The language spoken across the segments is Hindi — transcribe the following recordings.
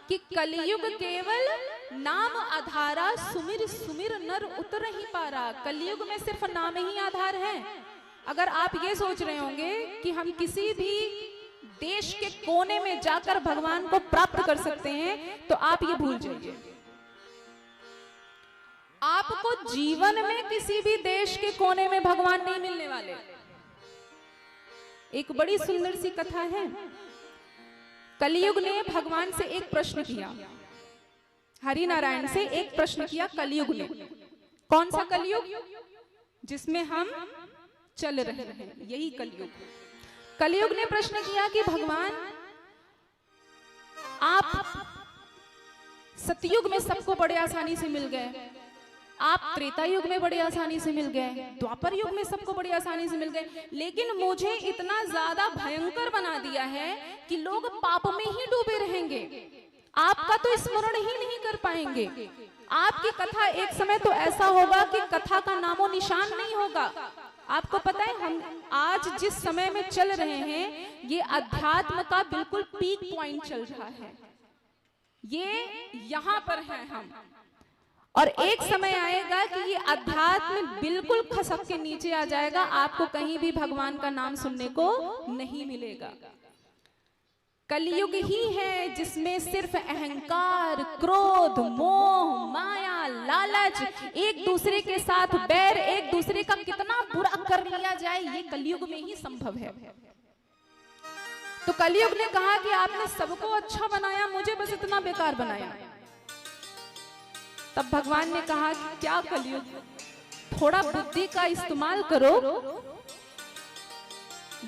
कि कलयुग केवल नाम आधारा, सुमिर सुमिर नर उतर ही पारा। कलयुग में सिर्फ नाम ही आधार है। अगर आप ये सोच रहे होंगे कि हम किसी भी देश के कोने में जाकर भगवान को प्राप्त कर सकते हैं, तो आप ये भूल जाइए। आपको जीवन में किसी भी देश के कोने में भगवान नहीं मिलने वाले। एक बड़ी सुंदर सी कथा है। कलयुग ने भगवान से एक प्रश्न किया, हरि नारायण से एक प्रश्न किया कलयुग ने। कौन सा कलयुग? जिसमें हम चल रहे हैं, यही कलयुग। कलयुग ने प्रश्न किया कि भगवान, आप सतयुग में सबको बड़े आसानी से मिल गए, आप त्रेता युग में बड़ी आसानी से मिल गए, द्वापर युग में सबको बड़ी आसानी से मिल गए, लेकिन मुझे इतना ज्यादा भयंकर बना दिया है कि लोग पाप में ही डूबे रहेंगे, आपका तो स्मरण ही नहीं कर पाएंगे। आपकी कथा एक समय तो ऐसा होगा कि कथा का नामो निशान नहीं होगा। आपको पता है, हम आज जिस समय में चल रहे हैं, ये अध्यात्म का बिल्कुल पीक पॉइंट चल रहा है। ये यहाँ पर है हम, और एक समय आएगा कि ये अध्यात्म बिल्कुल खसक के नीचे आ जाएगा। आपको कहीं भी भगवान का नाम सुनने को नहीं मिलेगा। कलयुग ही है जिसमें सिर्फ अहंकार, क्रोध, मोह, माया, लालच, एक दूसरे के साथ बैर, एक दूसरे का कितना बुरा कर लिया जाए, ये कलयुग में ही संभव है। तो कलयुग ने कहा कि आपने सबको अच्छा बनाया, मुझे बस इतना बेकार बनाया। तब भगवान ने कहा कि क्या कलयुग, थोड़ा बुद्धि का इस्तेमाल करो।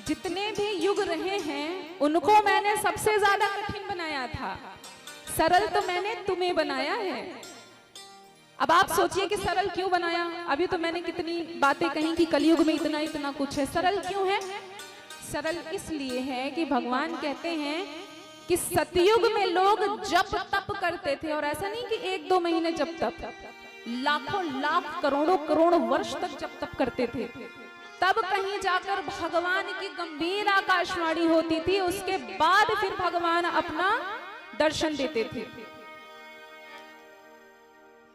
जितने भी युग रहे हैं उनको मैंने सबसे ज्यादा कठिन बनाया था, सरल तो मैंने तुम्हें बनाया है। अब आप सोचिए कि सरल क्यों बनाया। अभी तो मैंने कितनी बातें कही कि कलयुग में इतना इतना कुछ है। सरल क्यों है? सरल इसलिए है कि भगवान कहते हैं कि सतयुग में लोग जप तप करते थे, और ऐसा नहीं कि एक दो महीने जप तप, लाखों लाख करोड़ों करोड़ वर्ष तक जप तप करते थे। तब कहीं जाकर भगवान की गंभीर आकाशवाणी होती थी, उसके बाद फिर भगवान अपना दर्शन देते थे।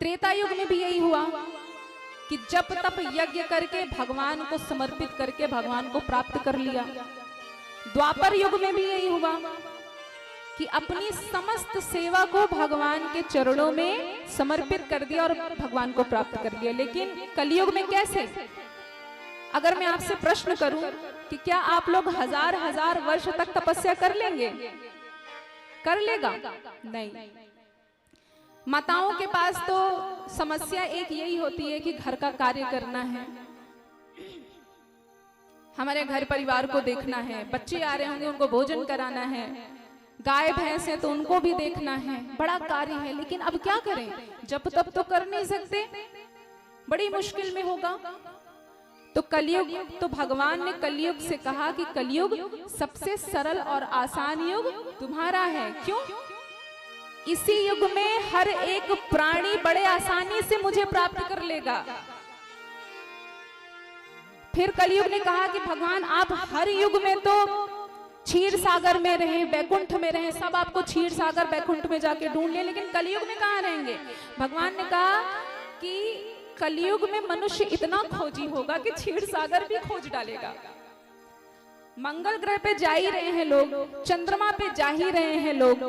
त्रेता युग में भी यही हुआ कि जप तप यज्ञ करके भगवान को समर्पित करके भगवान को प्राप्त कर लिया। द्वापर युग में भी यही हुआ कि अपनी समस्त सेवा को भगवान के चरणों में समर्पित कर दिया और भगवान को प्राप्त कर लिया। लेकिन कलयुग में कैसे? अगर मैं आपसे प्रश्न करूं कि क्या आप लोग हजार हजार वर्ष तक तपस्या कर लेंगे? कर लेगा? नहीं। माताओं के पास तो समस्या एक यही होती है कि घर का कार्य करना है, हमारे घर परिवार को देखना है, बच्चे आ रहे होंगे उनको भोजन कराना है, गाय भैंस है तो उनको भी देखना है, बड़ा कार्य है। लेकिन अब क्या करें, जब तब तो कर नहीं सकते, बड़ी मुश्किल में होगा। तो कलयुग, तो भगवान ने कलयुग से कहा कि कलयुग सबसे सरल और आसान युग तुम्हारा है। क्यों? इसी युग में हर एक प्राणी बड़े आसानी से मुझे प्राप्त कर लेगा। फिर कलयुग ने कहा कि भगवान आप हर युग में तो क्षीर सागर में रहे, बैकुंठ में रहे, सब आपको क्षीर सागर बैकुंठ में जाके ढूंढ ले, लेकिन कलयुग में कहाँ रहेंगे? भगवान ने कहा कि कलयुग में मनुष्य इतना खोजी होगा कि क्षीर सागर भी खोज डालेगा। मंगल ग्रह पे जा ही रहे हैं लोग, चंद्रमा पे जा ही रहे हैं लोग,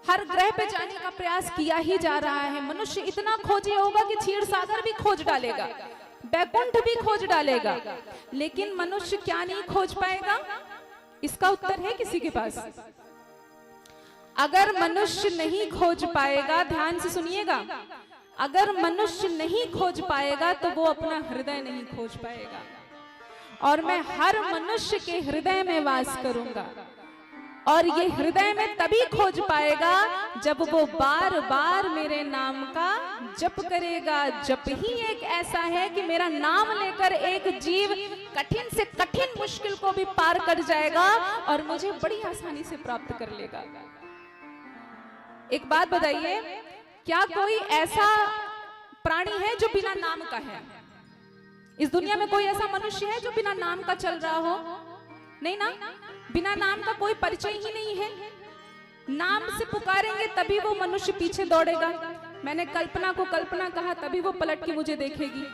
हर ग्रह पे जाने का प्रयास किया ही जा रहा है। मनुष्य इतना खोजी होगा कि क्षीर सागर भी खोज डालेगा, बैकुंठ भी खोज डालेगा, लेकिन मनुष्य क्या नहीं खोज पाएगा? इसका उत्तर है किसी के पास? अगर मनुष्य नहीं खोज पाएगा, ध्यान से सुनिएगा, अगर मनुष्य नहीं खोज पाएगा तो वो अपना हृदय नहीं खोज पाएगा। और मैं हर मनुष्य के हृदय में वास करूंगा, और ये हृदय में तभी खोज पाएगा जब वो बार बार मेरे नाम का जप करेगा। जप ही एक ऐसा है कि मेरा नाम लेकर एक जीव कठिन से कठिन मुश्किल को भी पार कर जाएगा और मुझे बड़ी आसानी से प्राप्त कर लेगा। एक बात बताइए, क्या कोई ऐसा प्राणी है जो बिना नाम का है? इस दुनिया में कोई ऐसा मनुष्य है जो बिना नाम का चल रहा हो? नहीं ना, बिना नाम का कोई परिचय ही नहीं है। नाम से पुकारेंगे तभी वो मनुष्य पीछे दौड़ेगा। मैंने कल्पना को कल्पना कहा तभी वो पलट के मुझे देखेगी।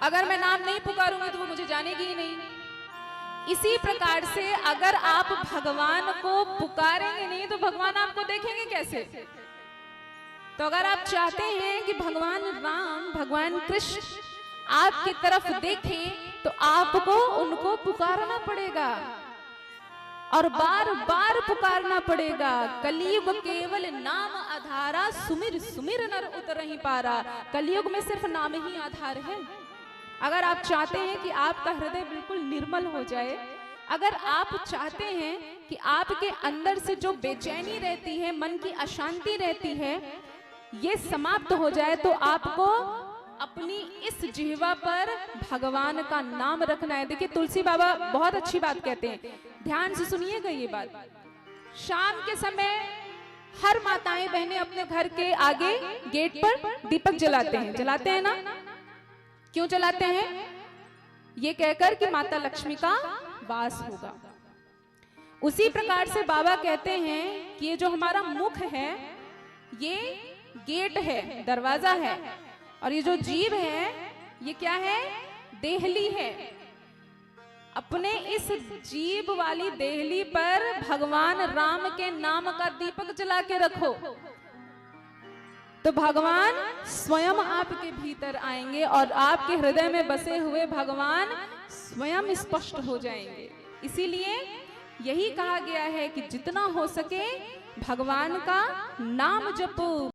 अगर मैं नाम नहीं पुकारूंगी तो वो मुझे जानेगी ही नहीं। इसी प्रकार से अगर आप भगवान को पुकारेंगे नहीं तो भगवान आपको देखेंगे कैसे? तो अगर आप चाहते हैं कि भगवान राम, भगवान कृष्ण आपकी तरफ देखें तो आपको उनको पुकारना पड़ेगा और बार बार पुकारना पड़ेगा। कलयुग केवल नाम आधारा, सुमिर सुमिर नर उतरहि पारा। कलयुग में सिर्फ नाम ही आधार है। अगर आप चाहते हैं कि आपका हृदय बिल्कुल निर्मल हो जाए, अगर आप चाहते हैं कि आपके अंदर से जो बेचैनी रहती है, मन की अशांति रहती है, ये समाप्त हो जाए, तो आपको अपनी इस जिह्वा पर भगवान का नाम रखना है। देखिए तुलसी बाबा बहुत अच्छी बात कहते हैं, ध्यान से सुनिएगा ये बात। शाम के समय हर माताएं बहनें अपने घर के आगे गेट पर दीपक जलाते हैं ना? क्यों जलाते हैं? ये कहकर कि माता लक्ष्मी का वास होगा। उसी प्रकार से बाबा कहते हैं कि ये जो हमारा मुख है ये गेट है, दरवाजा है, और ये जो जीभ है ये क्या है? देहली है। अपने इस जीभ वाली देहली पर भगवान राम के नाम का दीपक जला के रखो तो भगवान स्वयं आपके भीतर आएंगे और आपके हृदय में बसे हुए भगवान स्वयं स्पष्ट हो जाएंगे। इसीलिए यही कहा गया है कि जितना हो सके भगवान का नाम जपो।